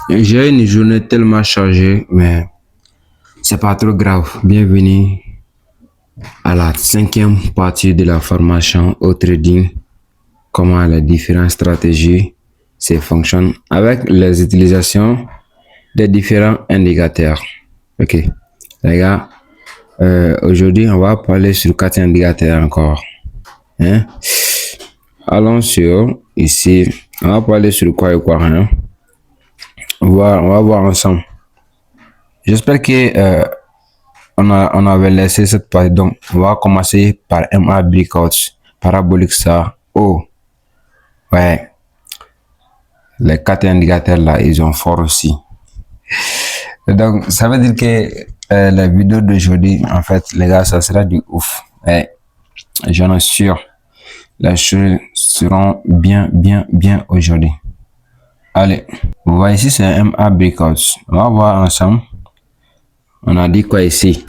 J'ai une journée tellement chargée, mais c'est pas trop grave. Bienvenue à la cinquième partie de la formation au trading, comment les différentes stratégies se fonctionnent avec les utilisations des différents indicateurs. Ok, les gars, aujourd'hui on va parler sur quatre indicateurs encore. Hein? Allons sur ici, on va parler sur quoi et quoi. Hein? On va voir ensemble. J'espère que on avait laissé cette partie. Donc, on va commencer par MA Breakouts, Parabolic Star. Oh, ouais. Les quatre indicateurs là, ils ont fort aussi. Donc, ça veut dire que la vidéo d'aujourd'hui, en fait, les gars, ça sera du ouf. Ouais, j'en suis sûr. Les choses seront bien aujourd'hui. Allez, vous voyez ici, c'est un MA Breakouts. On va voir ensemble. On a dit quoi ici?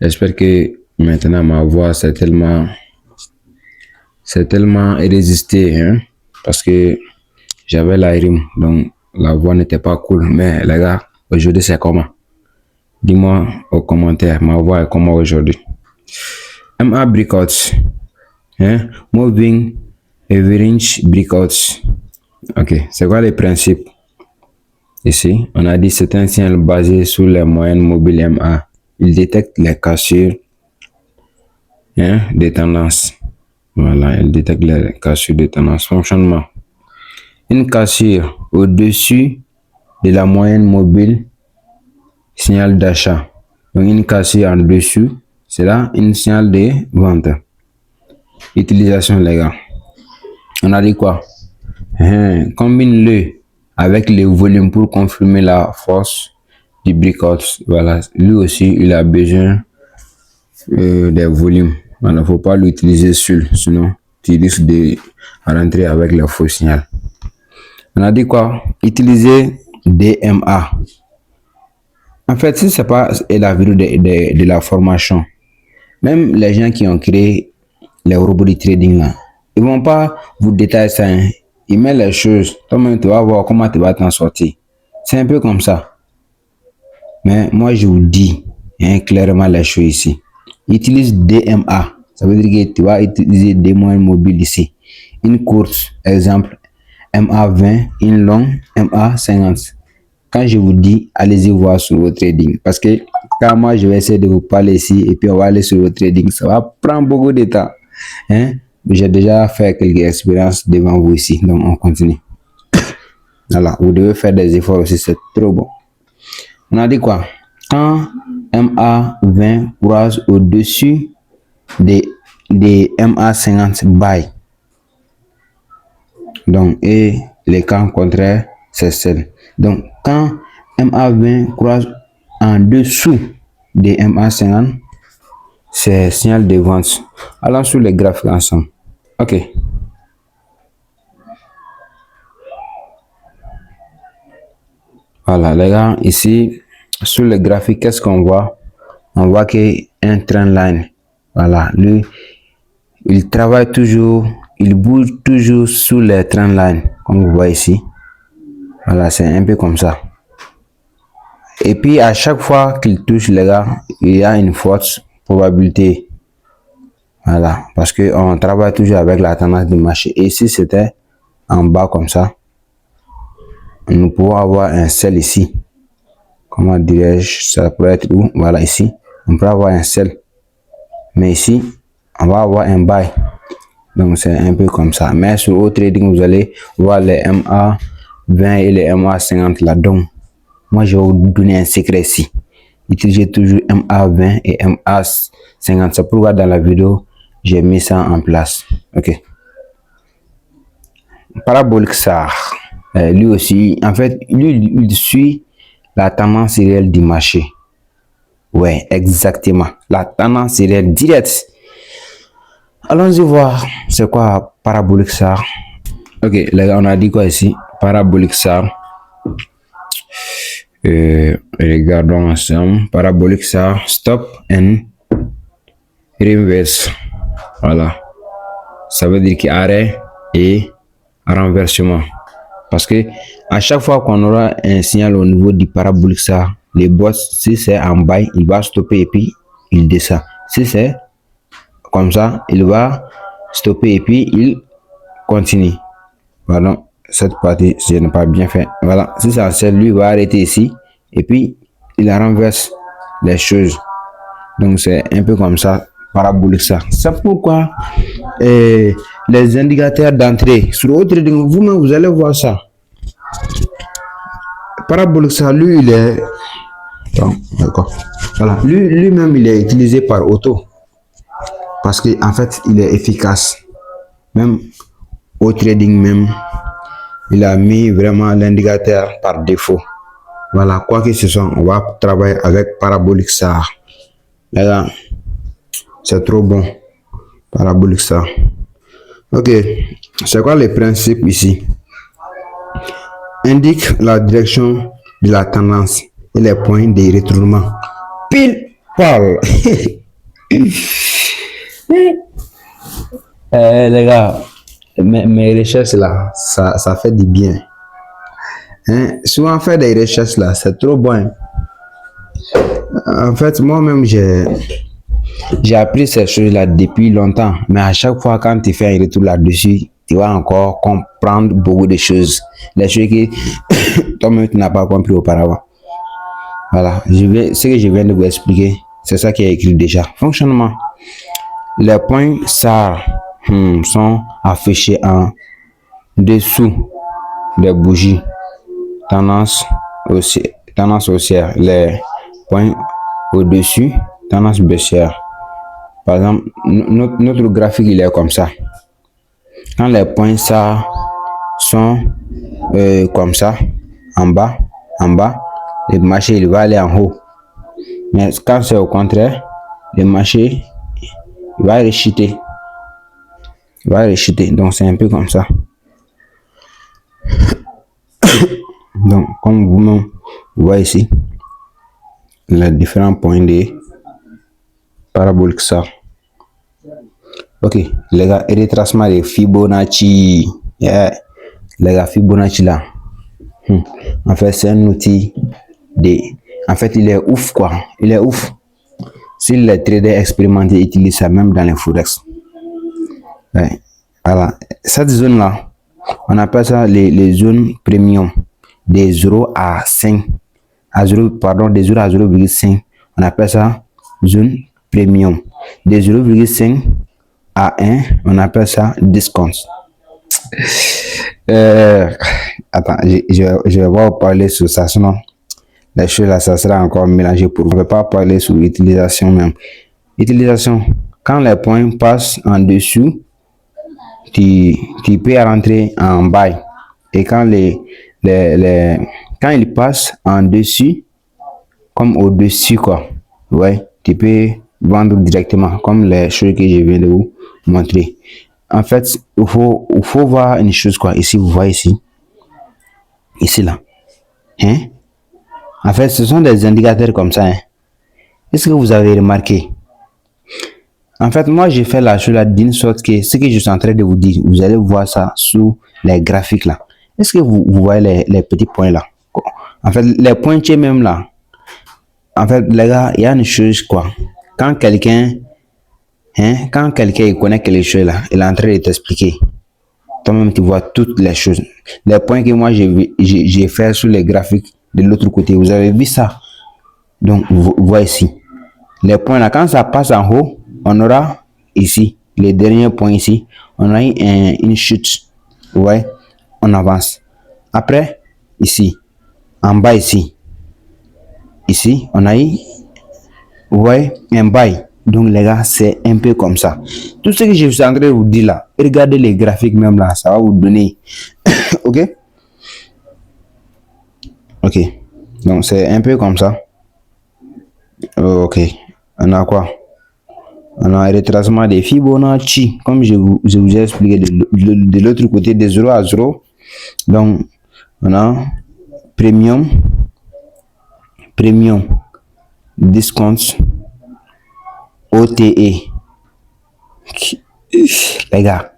J'espère que maintenant ma voix c'est tellement résisté, hein, parce que j'avais la rime, donc la voix n'était pas cool. Mais les gars, aujourd'hui c'est comment? Dis-moi aux commentaires, ma voix est comment aujourd'hui? MA Breakouts, hein, Moving Average Breakouts. Ok, c'est quoi les principes? Ici, on a dit c'est un signal basé sur les moyennes mobiles MA. Il détecte les cassures, hein, des tendances. Voilà, il détecte les cassures de tendance. Fonctionnement. Une cassure au-dessus de la moyenne mobile, signal d'achat. Donc une cassure en dessous, c'est là une signal de vente. Utilisation, les gars. On a dit quoi? Combine-le avec le volume pour confirmer la force du breakout. Voilà, lui aussi, il a besoin des volumes. Voilà, faut pas l'utiliser seul, sinon tu risques de rentrer avec le faux signal. On a dit quoi? Utiliser DMA. En fait, si c'est pas la vidéo de la formation, même les gens qui ont créé les robots de trading là, ils vont pas vous détailler ça. Hein. Ils mettent les choses. Toi-même, tu vas voir comment tu vas t'en sortir. C'est un peu comme ça. Mais moi, je vous dis hein, clairement les choses ici. Utilise DMA. Ça veut dire que tu vas utiliser des moyens mobiles ici. Une courte, exemple, MA20, une longue, MA50. Quand je vous dis, allez-y voir sur votre trading. Parce que quand moi, je vais essayer de vous parler ici et puis on va aller sur votre trading, ça va prendre beaucoup de temps. Hein? J'ai déjà fait quelques expériences devant vous ici. Donc, on continue. Voilà, vous devez faire des efforts aussi, c'est trop bon. On a dit quoi? Quand MA20 croise au-dessus des MA50 buy. Donc, et les camps contraires, c'est celle. Donc, quand MA20 croise en dessous des MA50, c'est signal de vente. Allons sur les graphiques ensemble. Ok. Voilà, les gars, ici, sur le graphique, qu'est-ce qu'on voit? On voit qu'il y a un trend line. Voilà, lui, il travaille toujours, il bouge toujours sous les trend line, comme vous voyez ici. Voilà, c'est un peu comme ça. Et puis, à chaque fois qu'il touche, les gars, il y a une forte probabilité. Voilà, parce qu'on travaille toujours avec la tendance du marché. Et si c'était en bas comme ça, nous pouvons avoir un sell ici. Comment dirais-je? Ça pourrait être où? Voilà, ici. On peut avoir un sell. Mais ici, on va avoir un buy. Donc, c'est un peu comme ça. Mais sur au trading, vous allez voir les MA20 et les MA50 là. Donc, moi, je vais vous donner un secret ici. Utilisez toujours MA20 et MA50. C'est pourquoi dans la vidéo, j'ai mis ça en place. Ok. Parabolic SAR. Lui aussi, en fait, lui, il suit la tendance réelle du marché. Ouais, exactement. La tendance réelle directe. Allons-y voir c'est quoi Parabolic SAR. Ok, les gars, on a dit quoi ici? Parabolic SAR. Regardons ensemble. Parabolic SAR, stop and reverse. Voilà. Ça veut dire qu'arrêt et renversement. Parce que à chaque fois qu'on aura un signal au niveau du parabolique ça, les boss, si c'est en bas, il va stopper et puis il descend. Si c'est comme ça, il va stopper et puis il continue. Pardon, cette partie, je n'ai pas bien fait. Voilà, si ça, c'est lui va arrêter ici et puis il renverse les choses. Donc c'est un peu comme ça, parabolique ça. C'est pourquoi les indicateurs d'entrée sur autre trading, vous-même vous allez voir ça. Parabolique ça, lui il est. Bon, d'accord. Voilà, lui-même il est utilisé par auto parce qu'en fait il est efficace. Même au trading même, il a mis vraiment l'indicateur par défaut. Voilà, quoi que ce soit, on va travailler avec parabolique ça. Là, c'est trop bon. Parabolique ça. Ok, c'est quoi le principe ici? Indique la direction de la tendance et les points de retournement. Pile poil. Les gars, mes recherches là, ça fait du bien. Hein? Souvent faire des recherches là, c'est trop bon. En fait, moi-même, j'ai appris ces choses-là depuis longtemps. Mais à chaque fois, quand tu fais un retour là-dessus, tu vas encore comprendre beaucoup de choses. Les choses que toi-même, tu n'as pas compris auparavant. Voilà, ce que je viens de vous expliquer, c'est ça qui est écrit déjà. Fonctionnement. Les points SAR sont affichés en dessous des bougies. Tendance haussière. Les points au-dessus, tendance baissière. Par exemple, notre graphique, il est comme ça. Quand les points SAR sont comme ça, en bas, le marché il va aller en haut. Mais quand c'est au contraire, le marché il va rechuter. Donc c'est un peu comme ça. Donc comme vous voyez ici, les différents points de parabolique ça. Ok, les gars, retracement de Fibonacci. Yeah. Les gars, Fibonacci là. En fait, c'est un outil de. En fait, il est ouf quoi. Il est ouf. Si les traders expérimentés utilisent ça même dans les forex. Ouais. Voilà. Cette zone là, on appelle ça les zones premium. Des 0 à 5. Des 0 à 0,5. On appelle ça zone premium. Des 0,5 à 1, on appelle ça discount. Attends, je vais pas parler sur ça, sinon les choses là, ça sera encore mélangé pour vous. On ne va pas parler sur l'utilisation même. Utilisation, quand les points passent en dessous, tu peux rentrer en buy. Et quand quand ils passent en dessus, comme au-dessus, quoi, ouais, tu peux vendre directement, comme les choses que je viens de vous montrer. En fait, il faut voir une chose, quoi. Ici, vous voyez ici là. Hein? En fait, ce sont des indicateurs comme ça. Hein? Est-ce que vous avez remarqué? En fait, moi, j'ai fait la chose là d'une sorte que ce que je suis en train de vous dire, vous allez voir ça sous les graphiques là. Est-ce que vous voyez les petits points là? En fait, les pointiers même là. En fait, les gars, il y a une chose, quoi. Quand quelqu'un connaît quelque chose là, il est en train de t'expliquer. Toi-même, tu vois toutes les choses. Les points que moi, j'ai fait sur les graphiques de l'autre côté. Vous avez vu ça? Donc, vous voyez ici. Les points là, quand ça passe en haut, on aura ici, les derniers points ici, on a une chute. Vous voyez? On avance. Après, ici, en bas ici, on a eu, vous voyez, un bail. Donc les gars, c'est un peu comme ça. Tout ce que je suis en train de vous dire là, regardez les graphiques même là, ça va vous donner. Ok? Ok. Donc c'est un peu comme ça. Ok. On a quoi? On a un retracement des Fibonacci, comme je vous ai expliqué de l'autre côté, de 0 à 0. Donc, on a premium, discount, OTE. Les gars,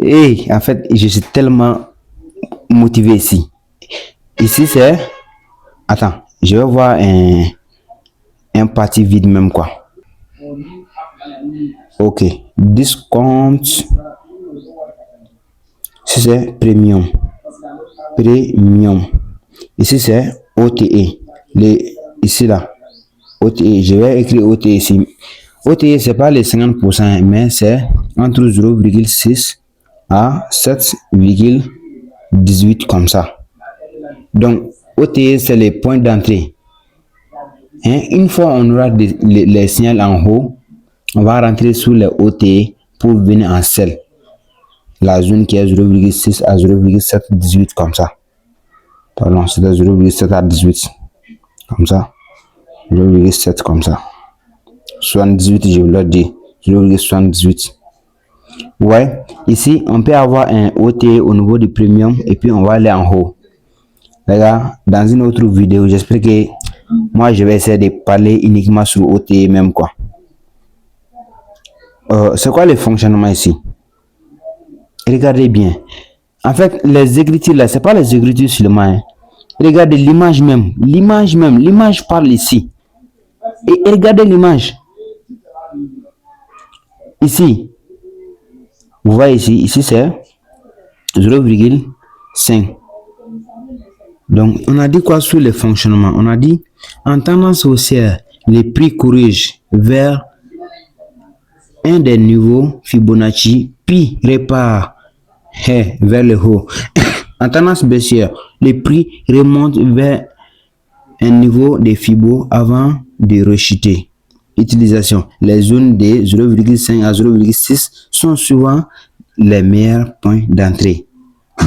Et en fait, je suis tellement motivé ici. Ici, c'est... Attends, je vais voir un parti vide même quoi. Ok, discount. Ici, c'est premium. Premium. Ici, c'est OTE. Ici, là. OTE. Je vais écrire OTE ici. OTE, c'est pas les 50%, mais c'est entre 0,6 à 7,18 comme ça. Donc, OTE, c'est les points d'entrée. Hein? Une fois on aura les signaux en haut, on va rentrer sur les OTE pour venir en sell. La zone qui est 0,6 à 0,718 comme ça. Pardon, c'est de 0,7 à 18. Comme ça. 0,7 comme ça. 78, je vous l'ai dit. 0,78. Ouais, ici, on peut avoir un OTE au niveau du premium et puis on va aller en haut. Les gars, dans une autre vidéo, j'espère que moi, je vais essayer de parler uniquement sur OTE même quoi. C'est quoi le fonctionnement ici? Regardez bien. En fait, les écritures là, c'est pas les écritures seulement. Hein. Regardez l'image même. L'image parle ici. Et regardez l'image. Ici. Vous voyez ici c'est 0,5. Donc, on a dit quoi sur le fonctionnement? On a dit, en tendance haussière, les prix corrigent vers un des niveaux Fibonacci, puis repart vers le haut. En tendance baissière, les prix remontent vers un niveau de Fibo avant de rechuter. Utilisation. Les zones de 0,5 à 0,6 sont souvent les meilleurs points d'entrée.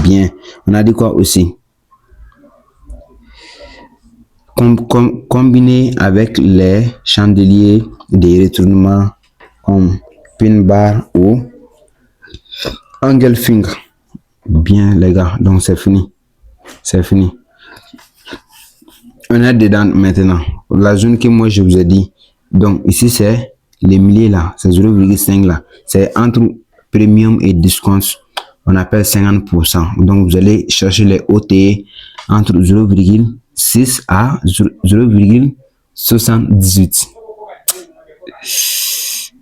Bien. On a dit quoi aussi? Combiné avec les chandeliers de retournement comme pin bar ou angle finger. Bien les gars, donc c'est fini. C'est fini. On est dedans maintenant. La zone que moi je vous ai dit. Donc ici c'est les milliers là, c'est 0,5 là. C'est entre premium et discount. On appelle 50%. Donc vous allez chercher les OTE entre 0,6 à 0,78.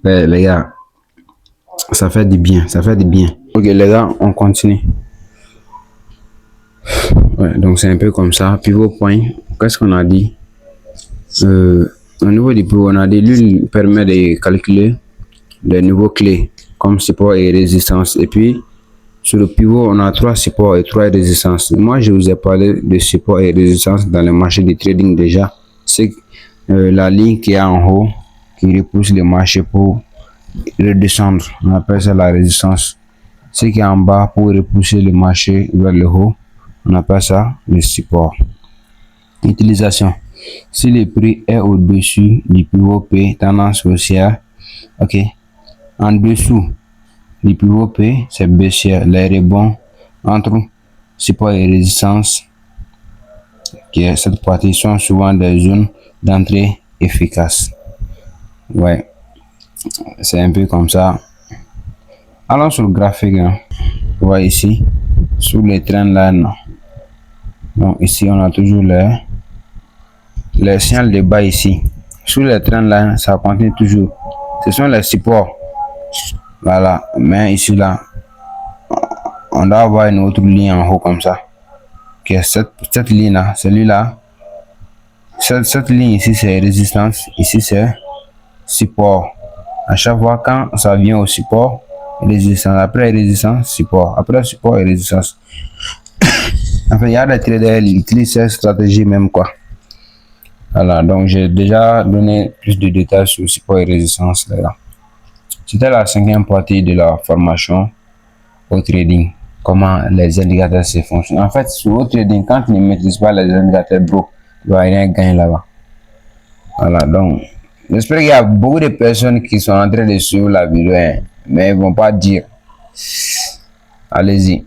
Les gars, ça fait du bien, ça fait du bien. Ok les gars, on continue. Ouais, donc c'est un peu comme ça. Pivot point, qu'est-ce qu'on a dit? Au niveau du pivot, on a dit lui permet de calculer les niveaux clés comme support et résistance. Et puis sur le pivot, on a 3 supports et 3 résistances. Moi, je vous ai parlé de support et résistance dans le marché de trading déjà. C'est la ligne qui est en haut qui repousse le marché pour redescendre. On appelle ça la résistance. Ce qui est en bas pour repousser le marché vers le haut. On appelle ça le support. Utilisation. Si le prix est au-dessus du pivot P, tendance haussière, ok. En dessous du pivot P, c'est baissière. Les rebonds entre support et résistance, cette partie sont souvent des zones d'entrée efficaces. Ouais, c'est un peu comme ça. Allons sur le graphique. Hein. Vous voyez ici, sur les trendlines. Donc ici, on a toujours les signaux de bas ici. Sur les trendlines, ça continue toujours. Ce sont les supports. Voilà, mais ici là, on doit avoir une autre ligne en haut comme ça. Okay, cette ligne là, celui-là, cette ligne ici c'est résistance, ici c'est support. À chaque fois quand ça vient au support, résistance, après résistance, support, après support et résistance. Enfin, il y a des traders qui utilisent cette stratégie même quoi. Voilà, donc j'ai déjà donné plus de détails sur support et résistance là. C'était la 5e partie de la formation au trading. Comment les indicateurs se fonctionnent. En fait, sur au trading, quand tu ne maîtrises pas les indicateurs, bro, tu vas rien gagner là-bas. Voilà, donc, j'espère qu'il y a beaucoup de personnes qui sont en train de suivre la vidéo, hein, mais ils ne vont pas dire. Allez-y.